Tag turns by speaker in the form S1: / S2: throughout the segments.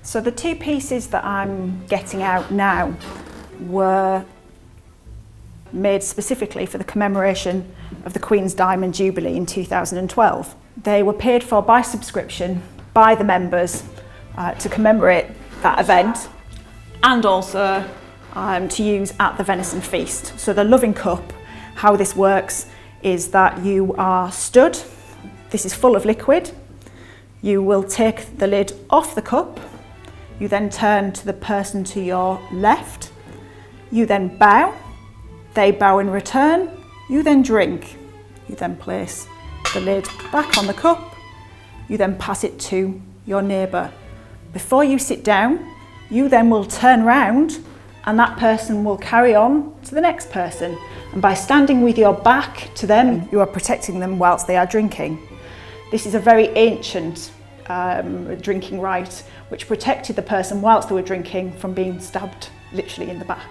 S1: So the two pieces that I'm getting out now were made specifically for the commemoration of the Queen's Diamond Jubilee in 2012. They were paid for by subscription by the members to commemorate that event, and also to use at the venison feast. So the loving cup, how this works is that you are stood, this is full of liquid, you will take the lid off the cup, you then turn to the person to your left, you then bow, they bow in return, you then drink, you then place the lid back on the cup, you then pass it to your neighbour. Before you sit down, you then will turn round and that person will carry on to the next person. And by standing with your back to them, you are protecting them whilst they are drinking. This is a very ancient drinking rite which protected the person whilst they were drinking from being stabbed literally in the back.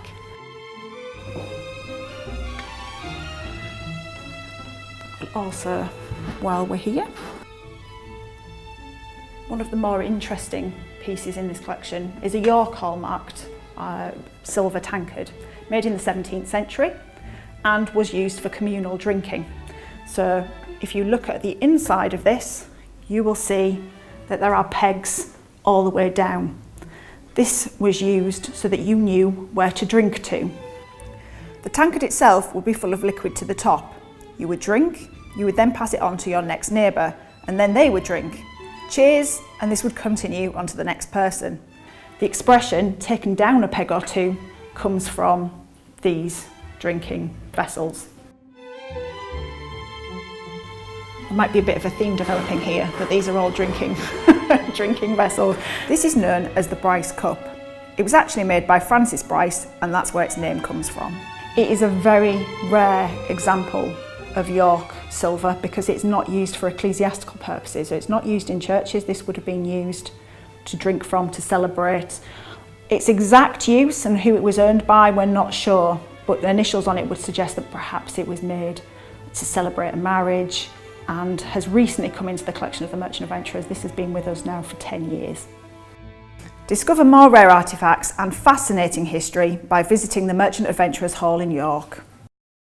S1: Also, while we're here, one of the more interesting pieces in this collection is a York hallmarked silver tankard made in the 17th century and was used for communal drinking. So if you look at the inside of this, you will see that there are pegs all the way down. This was used so that you knew where to drink to. The tankard itself would be full of liquid to the top. You would drink, you would then pass it on to your next neighbour, and then they would drink. Cheers, and this would continue on to the next person. The expression, taken down a peg or two, comes from these drinking vessels. There might be a bit of a theme developing here, but these are all drinking vessels. This is known as the Bryce Cup. It was actually made by Francis Bryce, and that's where its name comes from. It is a very rare example of York silver because it's not used for ecclesiastical purposes. So it's not used in churches. This would have been used to drink from, to celebrate. Its exact use and who it was owned by, we're not sure, but the initials on it would suggest that perhaps it was made to celebrate a marriage and has recently come into the collection of the Merchant Adventurers. This has been with us now for 10 years. Discover more rare artefacts and fascinating history by visiting the Merchant Adventurers Hall in York.